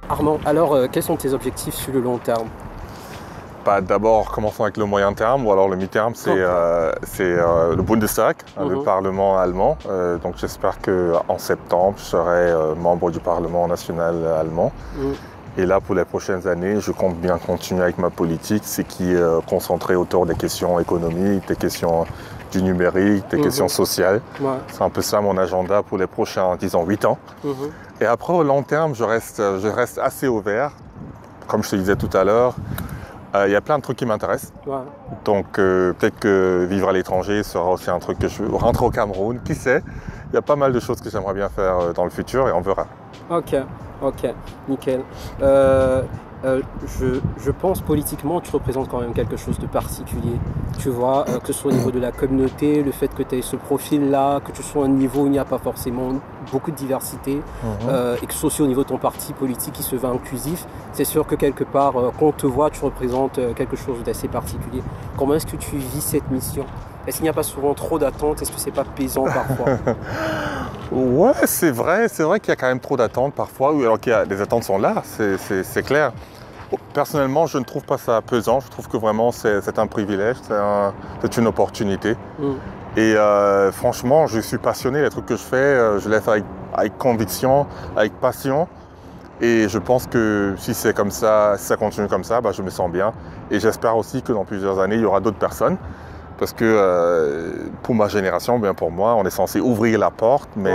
Speaker 2: Armand, alors quels sont tes objectifs sur le long terme?
Speaker 1: D'abord, commençons avec le moyen terme, ou alors le mi-terme, c'est le Bundestag, le Parlement allemand. Donc j'espère qu'en septembre, je serai membre du Parlement national allemand. Et là, pour les prochaines années, je compte bien continuer avec ma politique, c'est qui est concentrée autour des questions économiques, des questions du numérique, des questions sociales. Ouais. C'est un peu ça mon agenda pour les prochains, disons, 8 ans. Et après, au long terme, je reste assez ouvert. Comme je te disais tout à l'heure, il y a plein de trucs qui m'intéressent. Ouais. Donc peut-être que vivre à l'étranger sera aussi un truc que je veux. Rentrer au Cameroun, qui sait? Il y a pas mal de choses que j'aimerais bien faire dans le futur et on verra.
Speaker 2: Ok, nickel. Je pense politiquement tu représentes quand même quelque chose de particulier. Tu vois, que ce soit au niveau de la communauté, le fait que tu aies ce profil-là, que tu sois à un niveau où il n'y a pas forcément beaucoup de diversité, et que ce soit aussi au niveau de ton parti politique qui se veut inclusif, c'est sûr que quelque part, quand on te voit, tu représentes quelque chose d'assez particulier. Comment est-ce que tu vis cette mission? Est-ce qu'il n'y a pas souvent trop d'attentes? Est-ce que c'est pas pesant parfois?
Speaker 1: Ouais, c'est vrai qu'il y a quand même trop d'attentes parfois, alors les attentes sont là, c'est clair. Personnellement, je ne trouve pas ça pesant, je trouve que vraiment c'est un privilège, c'est une opportunité. Et franchement, je suis passionné, les trucs que je fais, je les fais avec conviction, avec passion. Et je pense que si c'est comme ça, si ça continue comme ça, je me sens bien. Et j'espère aussi que dans plusieurs années, il y aura d'autres personnes. Parce que pour ma génération, bien pour moi, on est censé ouvrir la porte, mais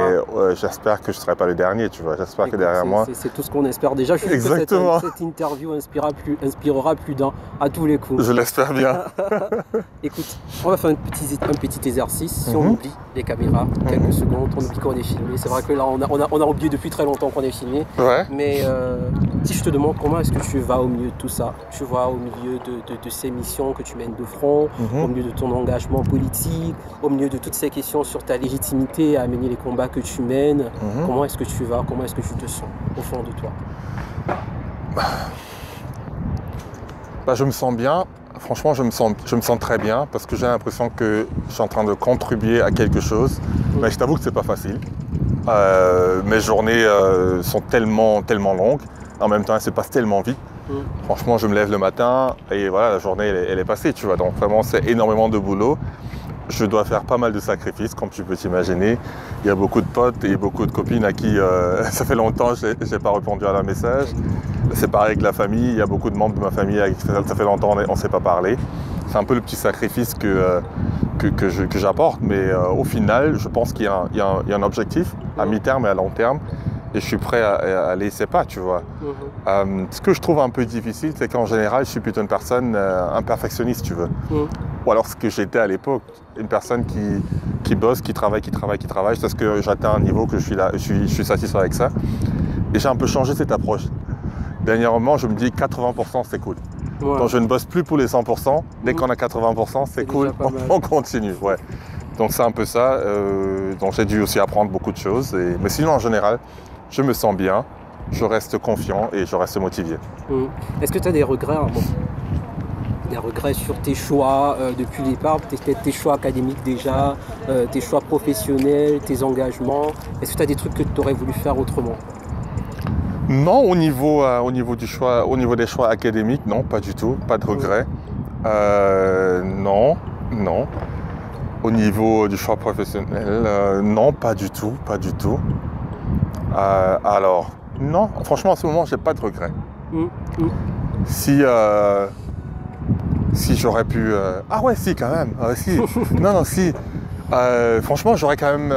Speaker 1: j'espère que je ne serai pas le dernier, tu vois. J'espère que derrière moi...
Speaker 2: C'est tout ce qu'on espère déjà. Je suis sûr que cette interview inspirera plus d'un à tous les coups.
Speaker 1: Je l'espère bien.
Speaker 2: Écoute, on va faire un petit exercice. Si on oublie les caméras, quelques secondes, on oublie qu'on est filmé. C'est vrai que là, on a oublié depuis très longtemps qu'on est filmé. Ouais. Mais si je te demande comment est-ce que tu vas au milieu de tout ça, tu vas au milieu de ces missions que tu mènes de front, au milieu de ton engagement politique, au milieu de toutes ces questions sur ta légitimité à mener les combats que tu mènes, comment est-ce que tu vas, comment est-ce que tu te sens au fond de toi?
Speaker 1: Je me sens bien, franchement je me sens très bien parce que j'ai l'impression que je suis en train de contribuer à quelque chose, mais je t'avoue que c'est pas facile. Mes journées sont tellement longues, en même temps elles se passent tellement vite. Franchement, je me lève le matin et voilà, la journée elle est passée, tu vois. Donc vraiment, c'est énormément de boulot. Je dois faire pas mal de sacrifices, comme tu peux t'imaginer. Il y a beaucoup de potes et beaucoup de copines à qui ça fait longtemps que je n'ai pas répondu à leur message. C'est pareil avec la famille. Il y a beaucoup de membres de ma famille avec qui ça fait longtemps qu'on ne s'est pas parlé. C'est un peu le petit sacrifice que j'apporte. Mais au final, je pense qu'il y a un objectif à mi-terme et à long terme. Et je suis prêt à aller ces pas, tu vois. Ce que je trouve un peu difficile, c'est qu'en général, je suis plutôt une personne un perfectionniste, tu veux. Ou alors ce que j'étais à l'époque, une personne qui bosse, qui travaille. C'est parce que j'atteins un niveau que je suis satisfait avec ça. Et j'ai un peu changé cette approche. Dernièrement, je me dis 80% c'est cool. Ouais. Donc je ne bosse plus pour les 100%. Dès qu'on a 80%, c'est cool, on continue. Ouais. Donc c'est un peu ça. Donc j'ai dû aussi apprendre beaucoup de choses. Mais sinon, en général, je me sens bien, je reste confiant et je reste motivé.
Speaker 2: Est-ce que tu as des regrets, des regrets sur tes choix depuis le départ, peut-être tes choix académiques déjà, tes choix professionnels, tes engagements? Est-ce que tu as des trucs que tu aurais voulu faire autrement?
Speaker 1: Non, au niveau des choix académiques, non, pas du tout, pas de regrets. Non. Au niveau du choix professionnel, non, pas du tout. Alors, non, franchement, en ce moment, j'ai pas de regrets. Si j'aurais pu... Ah ouais, si, quand même. Si. Non, non, si. Franchement, j'aurais quand même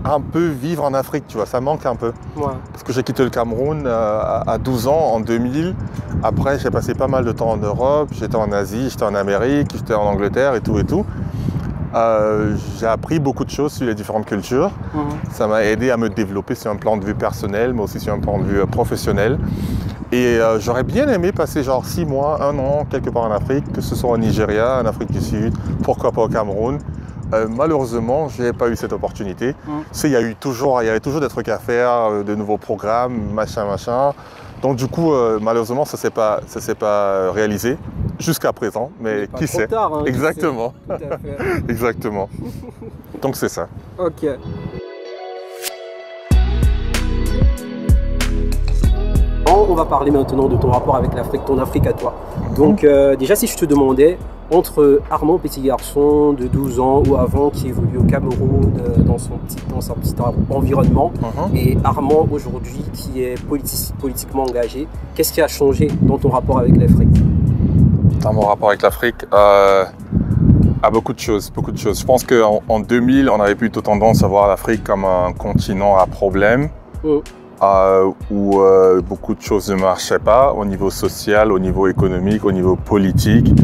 Speaker 1: un peu vivre en Afrique, tu vois. Ça manque un peu.
Speaker 2: Ouais.
Speaker 1: Parce que j'ai quitté le Cameroun à 12 ans, en 2000. Après, j'ai passé pas mal de temps en Europe. J'étais en Asie, j'étais en Amérique, j'étais en Angleterre et tout et tout. J'ai appris beaucoup de choses sur les différentes cultures. Ça m'a aidé à me développer sur un plan de vue personnel, mais aussi sur un plan de vue professionnel. Et j'aurais bien aimé passer genre 6 mois, 1 an, quelque part en Afrique, que ce soit au Nigeria, en Afrique du Sud, pourquoi pas au Cameroun. Malheureusement, je n'ai pas eu cette opportunité. Il y avait toujours des trucs à faire, de nouveaux programmes, machin. Donc du coup, malheureusement, ça ne s'est pas réalisé jusqu'à présent, mais qui sait.
Speaker 2: Tard, hein,
Speaker 1: exactement.
Speaker 2: Tout à fait.
Speaker 1: Exactement. Donc c'est ça.
Speaker 2: Ok. On va parler maintenant de ton rapport avec l'Afrique, ton Afrique à toi. Donc déjà, si je te demandais, entre Armand, petit garçon de 12 ans ou avant qui évolue au Cameroun dans son petit environnement, et Armand aujourd'hui qui est politiquement engagé, qu'est-ce qui a changé dans ton rapport avec l'Afrique?
Speaker 1: Dans mon rapport avec l'Afrique, beaucoup de choses. Je pense qu'en 2000, on avait plutôt tendance à voir l'Afrique comme un continent à problème. Où beaucoup de choses ne marchaient pas au niveau social, au niveau économique, au niveau politique.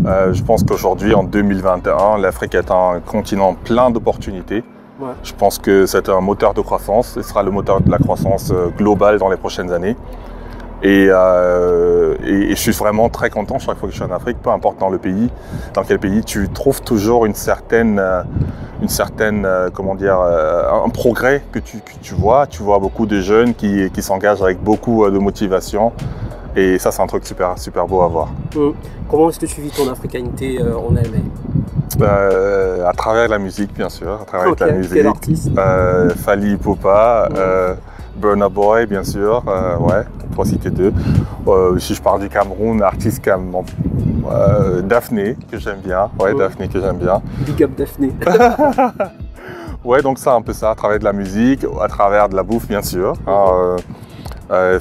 Speaker 1: Je pense qu'aujourd'hui, en 2021, l'Afrique est un continent plein d'opportunités. Ouais. Je pense que c'est un moteur de croissance, ce sera le moteur de la croissance globale dans les prochaines années. Et je suis vraiment très content chaque fois que je suis en Afrique, peu importe dans quel pays, tu trouves toujours une certaine comment dire, un progrès que tu vois. Tu vois beaucoup de jeunes qui s'engagent avec beaucoup de motivation. Et ça, c'est un truc super beau à voir.
Speaker 2: Comment est-ce que tu vis ton africanité en elle-même?
Speaker 1: À travers la musique, bien sûr. À travers la musique.
Speaker 2: Quel artiste?
Speaker 1: Fally Ipupa, Burna Boy, bien sûr. Ouais, pour citer 2. Si je parle du Cameroun, artiste Daphné, que j'aime bien. Ouais, Daphné, que j'aime bien.
Speaker 2: Big up Daphné.
Speaker 1: Ouais, donc ça, un peu ça, à travers de la musique, à travers de la bouffe, bien sûr.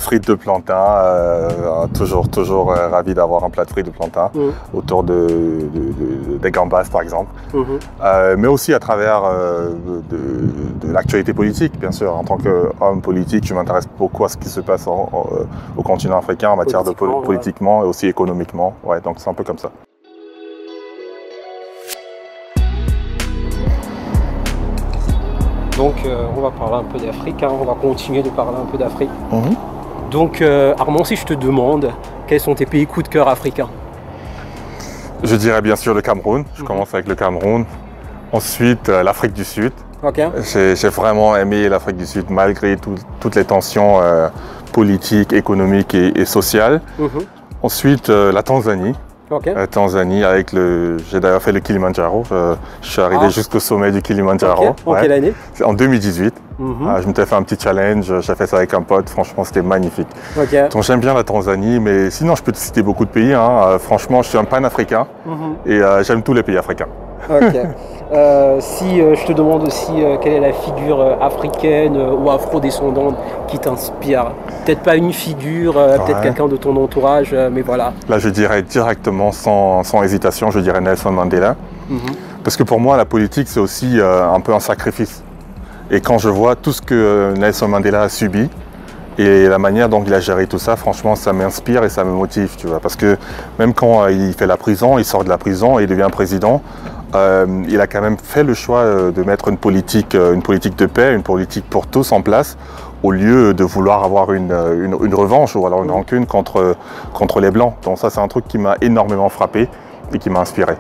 Speaker 1: Frites de plantain, toujours ravi d'avoir un plat de frites de plantain autour des gambas par exemple. Mais aussi à travers de l'actualité politique, bien sûr. En tant qu'homme politique, je m'intéresse beaucoup à ce qui se passe au continent africain en matière de politiquement et aussi économiquement. Ouais, donc c'est un peu comme ça.
Speaker 2: Donc on va parler un peu d'Afrique, on va continuer de parler un peu d'Afrique. Donc Armand, si je te demande, quels sont tes pays coup de cœur africains?
Speaker 1: Je dirais bien sûr le Cameroun, je commence avec le Cameroun. Ensuite l'Afrique du Sud. J'ai vraiment aimé l'Afrique du Sud malgré toutes les tensions politiques, économiques et sociales. Ensuite la Tanzanie. Tanzanie j'ai d'ailleurs fait le Kilimandjaro, je suis arrivé jusqu'au sommet du Kilimandjaro.
Speaker 2: En quelle année?
Speaker 1: En 2018. Je m'étais fait un petit challenge, j'ai fait ça avec un pote, franchement c'était magnifique. Donc j'aime bien la Tanzanie, mais sinon je peux te citer beaucoup de pays. Franchement je suis un panafricain et j'aime tous les pays africains.
Speaker 2: Si je te demande aussi quelle est la figure africaine ou afro-descendante qui t'inspire, peut-être pas une figure, peut-être quelqu'un de ton entourage, mais voilà.
Speaker 1: Là je dirais directement, sans hésitation, je dirais Nelson Mandela. Parce que pour moi la politique c'est aussi un peu un sacrifice. Et quand je vois tout ce que Nelson Mandela a subi et la manière dont il a géré tout ça, franchement ça m'inspire et ça me motive, tu vois. Parce que même quand il fait la prison, il sort de la prison et il devient président, il a quand même fait le choix de mettre une politique de paix, une politique pour tous en place, au lieu de vouloir avoir une revanche ou alors une rancune contre les Blancs. Donc ça c'est un truc qui m'a énormément frappé et qui m'a inspiré.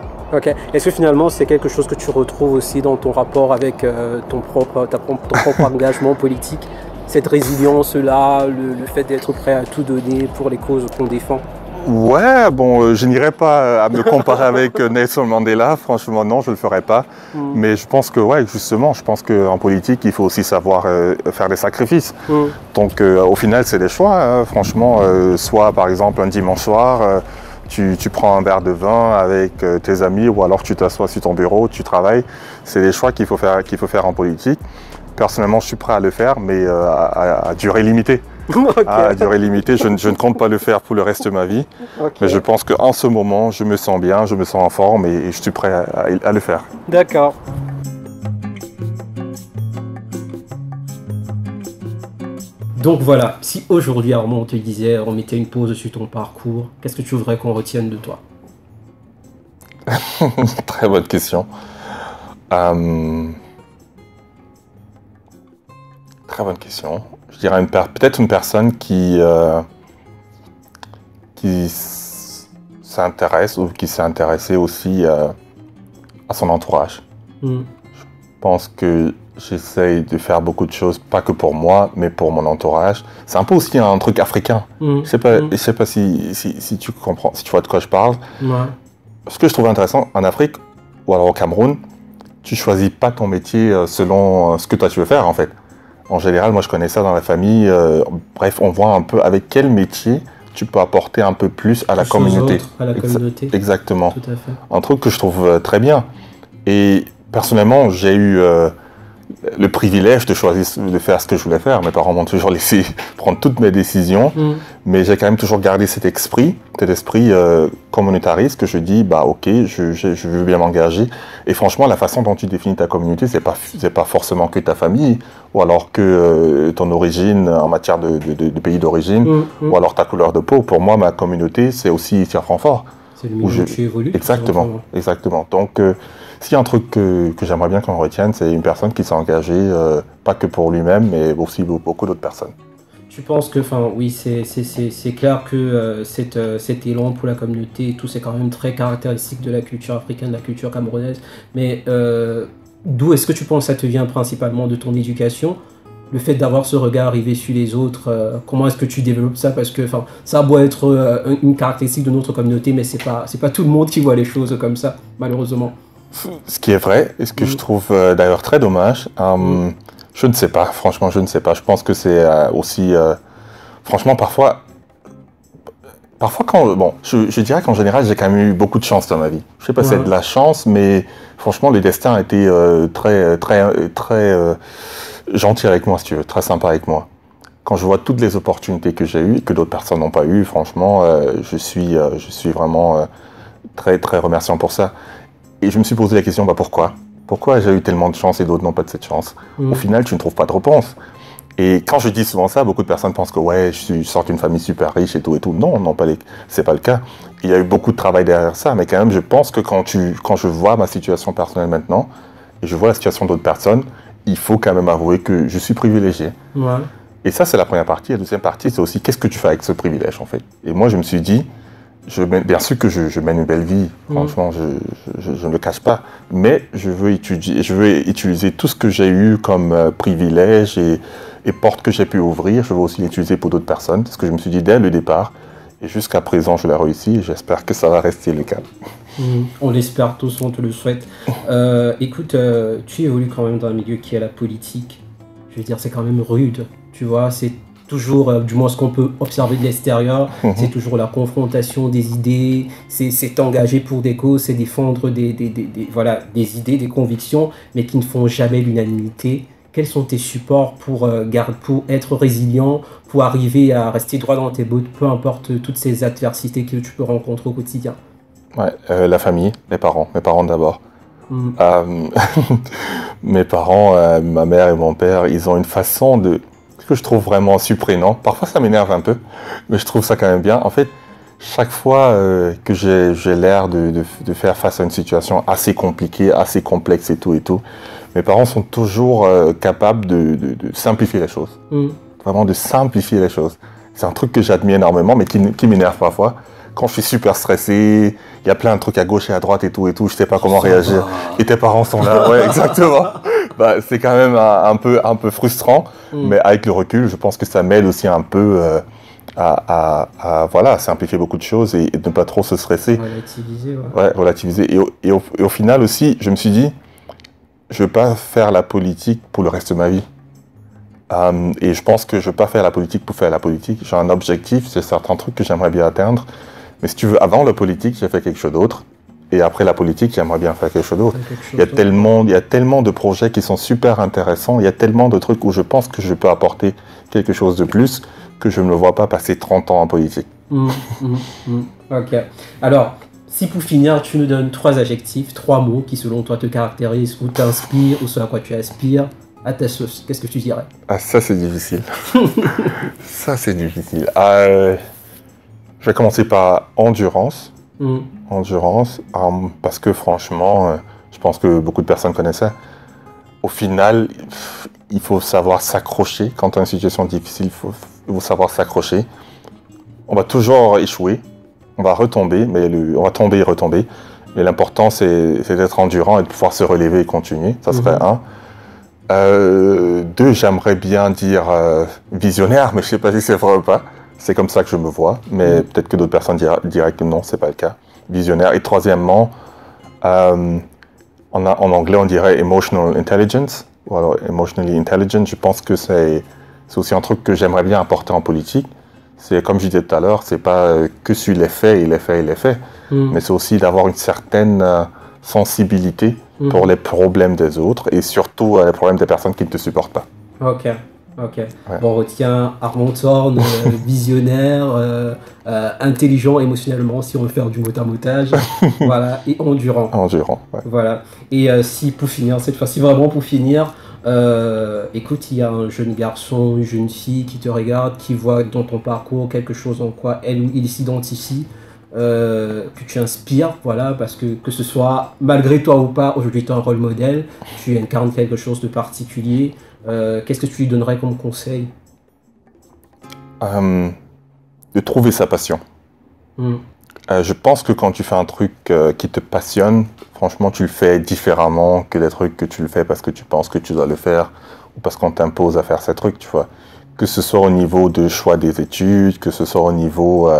Speaker 2: Est-ce que finalement c'est quelque chose que tu retrouves aussi dans ton rapport avec ton propre engagement politique, cette résilience-là, le fait d'être prêt à tout donner pour les causes qu'on défend?
Speaker 1: Ouais, bon, je n'irai pas à me comparer avec Nelson Mandela, franchement non, je ne le ferai pas. Mais je pense que, ouais, justement, je pense qu'en politique, il faut aussi savoir faire des sacrifices. Donc au final, c'est des choix, franchement, soit par exemple un dimanche soir, tu prends un verre de vin avec tes amis ou alors tu t'assois sur ton bureau, tu travailles. C'est des choix qu'il faut faire en politique. Personnellement, je suis prêt à le faire, mais à durée limitée.
Speaker 2: Ok.
Speaker 1: à durée limitée. Je ne compte pas le faire pour le reste de ma vie.
Speaker 2: Ok.
Speaker 1: Mais je pense qu'en ce moment, je me sens bien, je me sens en forme et je suis prêt à le faire.
Speaker 2: D'accord. Donc voilà, si aujourd'hui Armand on te disait, on mettait une pause sur ton parcours, qu'est-ce que tu voudrais qu'on retienne de toi?
Speaker 1: Très bonne question. Très bonne question. Je dirais peut-être une personne qui s'intéresse ou qui s'est intéressée aussi à son entourage.
Speaker 2: Mm.
Speaker 1: Je pense que j'essaye de faire beaucoup de choses, pas que pour moi, mais pour mon entourage. C'est un peu aussi un truc africain.
Speaker 2: Mm.
Speaker 1: Je sais pas si tu comprends, si tu vois de quoi je parle.
Speaker 2: Ouais.
Speaker 1: Ce que je trouve intéressant en Afrique ou alors au Cameroun, tu choisis pas ton métier selon ce que toi tu veux faire en fait. En général, moi je connais ça dans la famille. Bref, on voit un peu avec quel métier tu peux apporter un peu plus à la communauté.
Speaker 2: À la communauté.
Speaker 1: Exactement.
Speaker 2: Tout à fait.
Speaker 1: Un truc que je trouve très bien. Et personnellement, j'ai eu le privilège de choisir de faire ce que je voulais faire. Mes parents m'ont toujours laissé prendre toutes mes décisions, mais j'ai quand même toujours gardé cet esprit communautariste que je dis, bah ok, je veux bien m'engager. Et franchement, la façon dont tu définis ta communauté, c'est pas forcément que ta famille, ou alors que ton origine en matière de pays d'origine, ou alors ta couleur de peau. Pour moi, ma communauté, c'est aussi Tiers-Francfort.
Speaker 2: C'est le milieu où tu évolues.
Speaker 1: Exactement, exactement. Donc, s'il y a un truc que j'aimerais bien qu'on retienne, c'est une personne qui s'est engagée, pas que pour lui-même, mais aussi beaucoup d'autres personnes.
Speaker 2: Tu penses que, enfin, oui, c'est clair que cet élan pour la communauté et tout, c'est quand même très caractéristique de la culture africaine, de la culture camerounaise. Mais d'où est-ce que tu penses que ça te vient principalement de ton éducation? Le fait d'avoir ce regard arrivé sur les autres, comment est-ce que tu développes ça? Parce que ça doit être une caractéristique de notre communauté, mais c'est pas tout le monde qui voit les choses comme ça, malheureusement.
Speaker 1: Ce qui est vrai, et ce que je trouve d'ailleurs très dommage, je ne sais pas, franchement, je ne sais pas. Je pense que c'est aussi, franchement, parfois je dirais qu'en général, j'ai quand même eu beaucoup de chance dans ma vie. Je sais pas si c'est de la chance, mais franchement, le destin a été très gentil avec moi, si tu veux, très sympa avec moi. Quand je vois toutes les opportunités que j'ai eues et que d'autres personnes n'ont pas eues, franchement, je suis vraiment très, très remerciant pour ça. Et je me suis posé la question, bah pourquoi? Pourquoi j'ai eu tellement de chance et d'autres n'ont pas de cette chance? Au final, tu ne trouves pas de réponse. Et quand je dis souvent ça, beaucoup de personnes pensent que ouais, je sors d'une famille super riche et tout et tout. Non, c'est pas le cas. Il y a eu beaucoup de travail derrière ça, mais quand même, je pense que quand je vois ma situation personnelle maintenant, et je vois la situation d'autres personnes, il faut quand même avouer que je suis privilégié. Ouais. Et ça, c'est la première partie. La deuxième partie, c'est aussi qu'est-ce que tu fais avec ce privilège, en fait. Et moi, je me suis dit, bien sûr que je mène une belle vie, franchement, je ne le cache pas, mais je veux utiliser tout ce que j'ai eu comme privilège et portes que j'ai pu ouvrir, je veux aussi l'utiliser pour d'autres personnes, c'est ce que je me suis dit dès le départ, et jusqu'à présent, je l'ai réussi, et j'espère que ça va rester le cas.
Speaker 2: On l'espère tous, on te le souhaite. Écoute, tu évolues quand même dans un milieu qui est la politique, je veux dire, c'est quand même rude, tu vois, c'est toujours, du moins ce qu'on peut observer de l'extérieur, c'est toujours la confrontation des idées, c'est t'engager pour des causes, c'est défendre des idées, des convictions, mais qui ne font jamais l'unanimité. Quels sont tes supports pour être résilient, pour arriver à rester droit dans tes bottes, peu importe toutes ces adversités que tu peux rencontrer au quotidien?
Speaker 1: Ouais, la famille, mes parents d'abord. Mes parents, ma mère et mon père, ils ont une façon que je trouve vraiment surprenant. Parfois, ça m'énerve un peu, mais je trouve ça quand même bien. En fait, chaque fois que j'ai l'air de faire face à une situation assez compliquée, assez complexe et tout, mes parents sont toujours capables de simplifier les choses. Vraiment de simplifier les choses. C'est un truc que j'admire énormément, mais qui m'énerve parfois. Quand je suis super stressé, il y a plein de trucs à gauche et à droite et tout, je sais pas comment réagir. Et tes parents sont là, ouais, exactement. Bah, c'est quand même un peu frustrant, mais avec le recul, je pense que ça m'aide aussi un peu à simplifier beaucoup de choses et de ne pas trop se stresser.
Speaker 2: Relativiser,
Speaker 1: ouais. Relativiser. Et au final aussi, je me suis dit, je ne veux pas faire la politique pour le reste de ma vie. Et je pense que je ne veux pas faire la politique pour faire la politique. J'ai un objectif, c'est certains trucs que j'aimerais bien atteindre. Mais si tu veux, avant la politique, j'ai fait quelque chose d'autre. Et après la politique, j'aimerais bien faire quelque chose d'autre. Il y a tellement de projets qui sont super intéressants. Il y a tellement de trucs où je pense que je peux apporter quelque chose de plus que je ne me vois pas passer 30 ans en politique.
Speaker 2: Ok. Alors, si pour finir, tu nous donnes 3 adjectifs, 3 mots qui selon toi te caractérisent ou t'inspirent ou ce à quoi tu aspires, à ta sauce, qu'est-ce que tu dirais?
Speaker 1: Ah, ça c'est difficile. Ça c'est difficile. Je vais commencer par endurance. Endurance, parce que franchement, je pense que beaucoup de personnes connaissent ça. Au final, il faut savoir s'accrocher. Quand tu as une situation difficile, il faut savoir s'accrocher. On va toujours échouer, on va retomber, on va tomber et retomber. Mais l'important, c'est d'être endurant et de pouvoir se relever et continuer. Ça serait un. 2, j'aimerais bien dire visionnaire, mais je ne sais pas si c'est vrai ou pas. C'est comme ça que je me vois, mais peut-être que d'autres personnes diraient que non, ce n'est pas le cas. Visionnaire. Et troisièmement, en anglais, on dirait emotional intelligence, ou alors emotionally intelligent. Je pense que c'est aussi un truc que j'aimerais bien apporter en politique. C'est comme je disais tout à l'heure, c'est pas que sur les faits et les faits et les faits, mais c'est aussi d'avoir une certaine sensibilité pour les problèmes des autres et surtout les problèmes des personnes qui ne te supportent pas.
Speaker 2: Ok. Ouais. Bon, on retient Armand Thorn, visionnaire, intelligent émotionnellement, si on veut faire du mot-à-motage, voilà, et endurant.
Speaker 1: Endurant, ouais.
Speaker 2: Voilà. Et si pour finir, cette fois-ci vraiment pour finir, écoute, il y a un jeune garçon, une jeune fille qui te regarde, qui voit dans ton parcours quelque chose en quoi elle ou il s'identifie, que tu inspires, voilà, parce que ce soit malgré toi ou pas, aujourd'hui tu es un rôle modèle, tu incarnes quelque chose de particulier. Qu'est-ce que tu lui donnerais comme conseil?
Speaker 1: De trouver sa passion. Je pense que quand tu fais un truc qui te passionne, franchement, tu le fais différemment que des trucs que tu le fais parce que tu penses que tu dois le faire ou parce qu'on t'impose à faire ces trucs, tu vois. Que ce soit au niveau de choix des études, que ce soit au niveau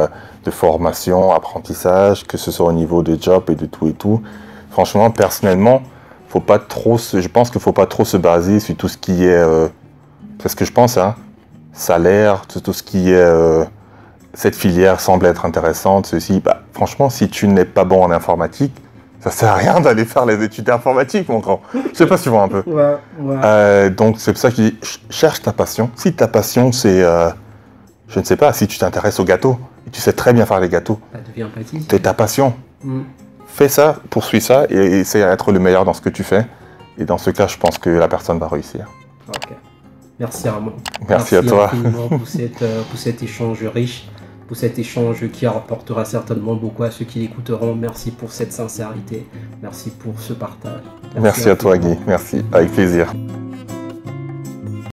Speaker 1: de formation, apprentissage, que ce soit au niveau de job et de tout et tout. Franchement, personnellement, je pense qu'il ne faut pas trop se baser sur tout ce qui est, parce que je pense, salaire, tout ce qui est, cette filière semble être intéressante, ceci. Franchement, si tu n'es pas bon en informatique, ça sert à rien d'aller faire les études d'informatique, mon grand. Je sais pas si tu vois un peu.
Speaker 2: Ouais.
Speaker 1: Donc c'est pour ça que je dis, cherche ta passion. Si ta passion, c'est, je ne sais pas, si tu t'intéresses aux gâteaux, et tu sais très bien faire les gâteaux, c'est ta passion. Fais ça, poursuis ça et essaie d'être le meilleur dans ce que tu fais. Et dans ce cas, je pense que la personne va réussir.
Speaker 2: Ok. Merci Armand.
Speaker 1: Merci à toi.
Speaker 2: Pour cet échange riche, pour cet échange qui rapportera certainement beaucoup à ceux qui l'écouteront. Merci pour cette sincérité. Merci pour ce partage.
Speaker 1: Merci à toi Guy. Merci. Avec plaisir.